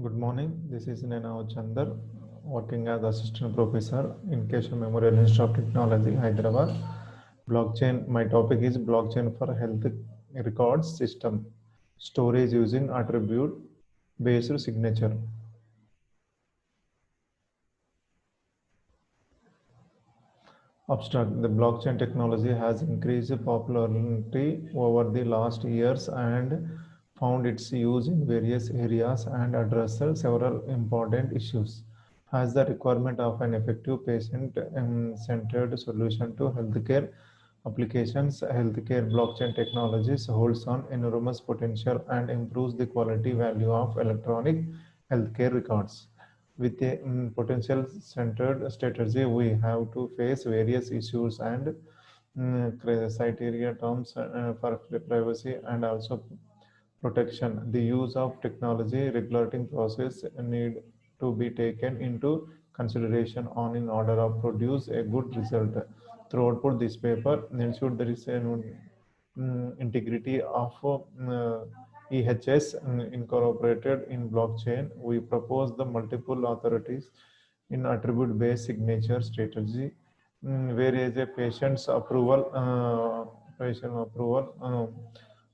Good morning. This is Nena Chandar, working as assistant professor in Keshav Memorial Institute of Technology, Hyderabad. Blockchain. My topic is blockchain for health records system storage using attribute-based signature. Abstract. The blockchain technology has increased popularity over the last years and found its use in various areas and addressed several important issues. Has the requirement of an effective patient-centered solution to healthcare applications, healthcare blockchain technologies holds on enormous potential and improves the quality value of electronic healthcare records. With a potential centered strategy, we have to face various issues and criteria terms for privacy and also protection. The use of technology regulating process need to be taken into consideration on in order to produce a good result. Through output this paper, ensure there is an integrity of EHS incorporated in blockchain. We propose the multiple authorities in attribute-based signature strategy, whereas a patient approval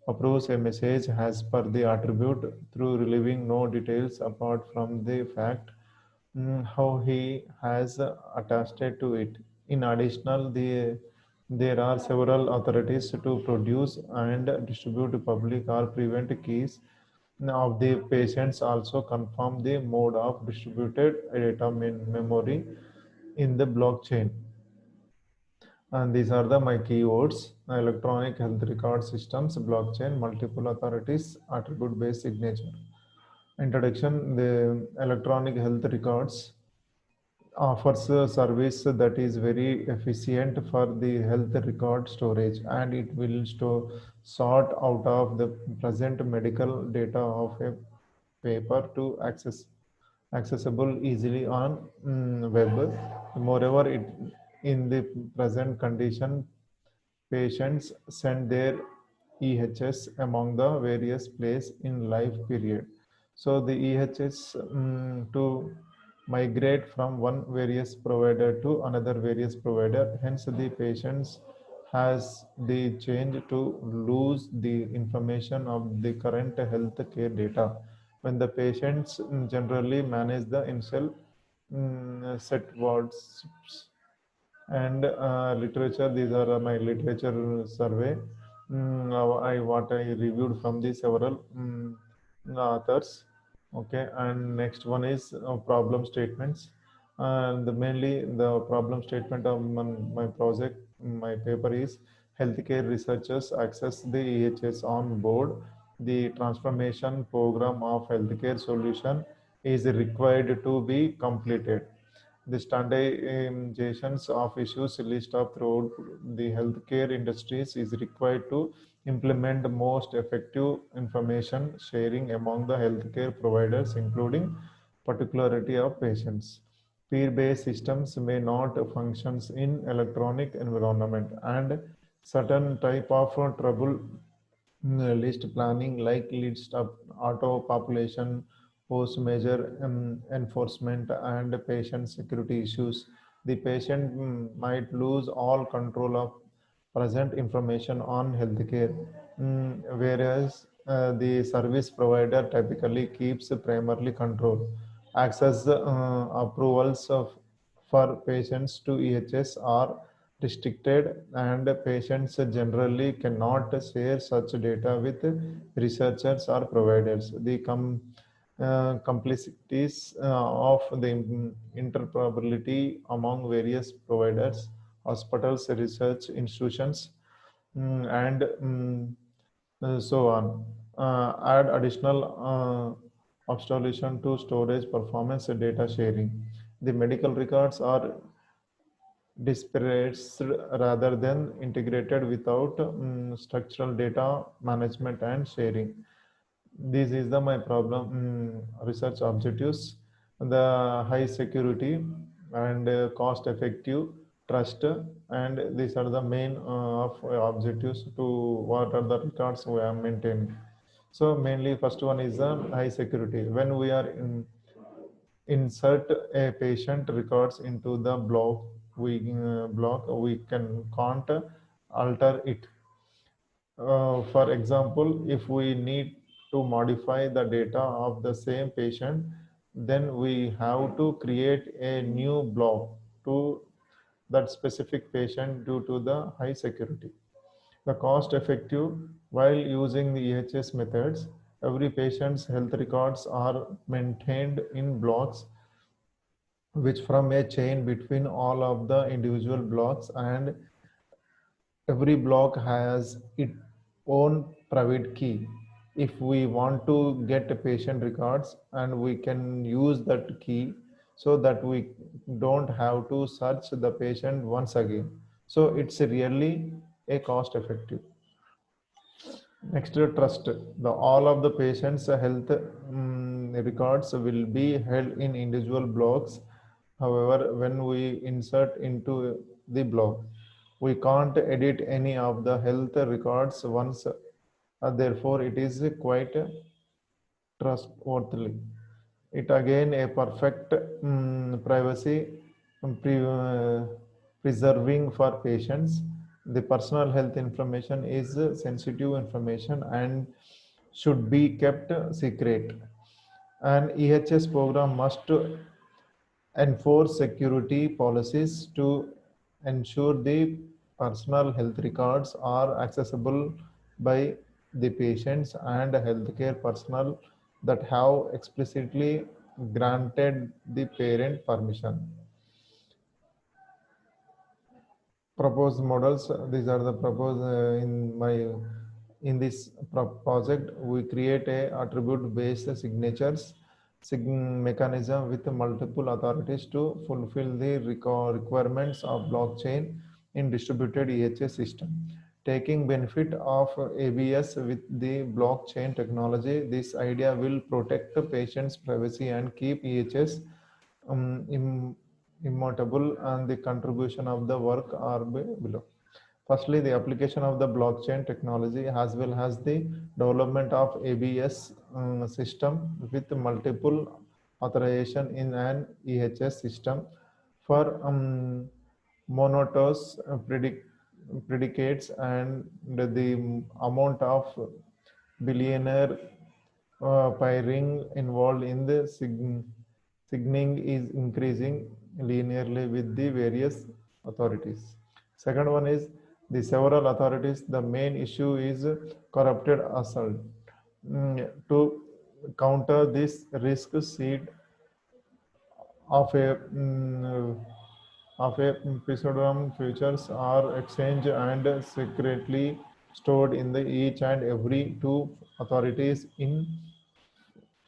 approves a message as per the attribute through relieving no details apart from the fact how he has attested to it. In addition, there are several authorities to produce and distribute public or private keys of the patients, also confirm the mode of distributed data memory in the blockchain. And these are my keywords: electronic health record systems, blockchain, multiple authorities, attribute based signature. Introduction. The electronic health records offers a service that is very efficient for the health record storage, and it will sort out of the present medical data of a paper to accessible easily on web. Moreover, in the present condition, patients send their EHS among the various place in life period. So the EHS to migrate from one various provider to another various provider. Hence, the patients has the change to lose the information of the current health care data. When the patients generally manage the initial set words and literature. These are my literature survey. What I reviewed from the several authors. Okay, and next one is problem statements. And mainly the problem statement of my project, my paper is: healthcare researchers access the EHS on board. The transformation program of healthcare solution is required to be completed. The standardizations of issues list of throughout the healthcare industries is required to implement the most effective information sharing among the healthcare providers, including particularity of patients. Peer-based systems may not function in electronic environment, and certain type of trouble list planning like list of auto population, post measure enforcement, and patient security issues. The patient might lose all control of present information on healthcare, whereas the service provider typically keeps primarily control. Access approvals for patients to EHS are restricted, and patients generally cannot share such data with researchers or providers. The complexities of the interoperability among various providers, hospitals, research institutions, and so on. Add additional obstruction to storage, performance, and data sharing. The medical records are disparate rather than integrated without structural data management and sharing. This is my problem. Research objectives: the high security and cost effective, trust, and these are the main of objectives to what are the records we are maintaining. So mainly first one is high security. When we are insert a patient records into the block, we can't alter it. For example, if we need to modify the data of the same patient, then we have to create a new block to that specific patient due to the high security. The cost effective while using the EHS methods, every patient's health records are maintained in blocks which form a chain between all of the individual blocks, and every block has its own private key. If we want to get patient records, and we can use that key so that we don't have to search the patient once again. So it's really a cost effective. Next, trust. The all of the patient's health records will be held in individual blocks. However, when we insert into the block, we can't edit any of the health records once. Therefore, it is quite trustworthy. It again a perfect privacy preserving for patients. The personal health information is sensitive information and should be kept secret. An EHS program must enforce security policies to ensure the personal health records are accessible by the patients and healthcare personnel that have explicitly granted the parent permission. Proposed models, these are the proposed in this project. We create a attribute based signatures mechanism with multiple authorities to fulfill the requirements of blockchain in distributed EHS system. Taking benefit of ABS with the blockchain technology, this idea will protect the patient's privacy and keep EHS immutable, and the contribution of the work are below. Firstly, the application of the blockchain technology as well as the development of ABS system with multiple authorization in an EHS system for monotonous predicates, and the amount of billionaire pairing involved in the signing is increasing linearly with the various authorities. Second one is the several authorities. The main issue is corrupted assault. To counter this risk, seed of a pseudonym futures are exchanged and secretly stored in the each and every two authorities. In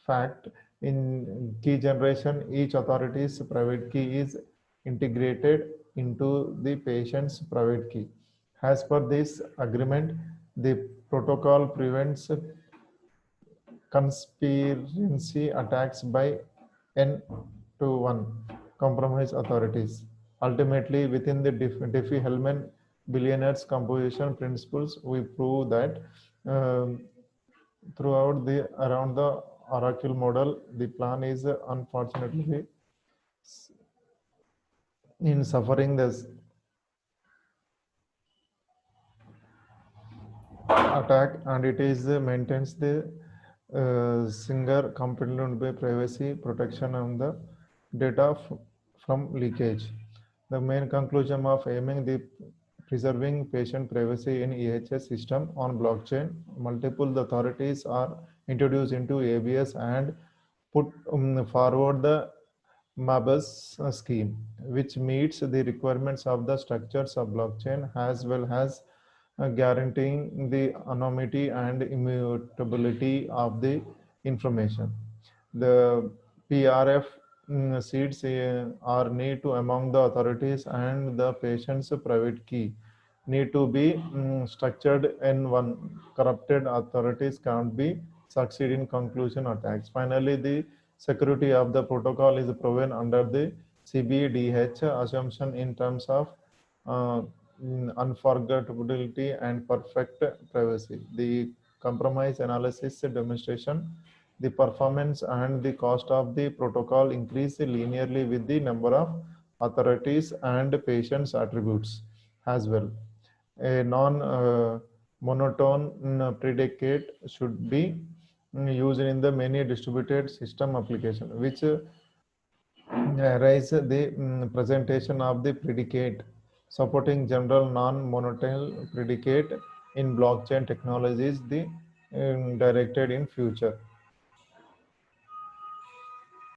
fact, in key generation, each authority's private key is integrated into the patient's private key. As per this agreement, the protocol prevents conspiracy attacks by N to 1 compromise authorities. Ultimately, within the Diffie-Hellman billionaires composition principles, we prove that um, throughout the around the Oracle model, the plan is unfortunately in suffering this attack, and it is maintains the singer component by privacy protection and the data from leakage. The main conclusion of aiming the preserving patient privacy in EHS system on blockchain, multiple authorities are introduced into ABS and put forward the MABUS scheme, which meets the requirements of the structures of blockchain as well as guaranteeing the anonymity and immutability of the information. The PRF seeds are need to among the authorities, and the patient's private key need to be structured in one. Corrupted authorities can't be succeed in conclusion attacks. Finally, the security of the protocol is proven under the CBDH assumption in terms of unforgettability and perfect privacy. The compromise analysis demonstration, the performance and the cost of the protocol increase linearly with the number of authorities and patients attributes as well. A non-monotone predicate should be used in the many distributed system application, which arise the presentation of the predicate, supporting general non-monotone predicate in blockchain technologies, the directed in future.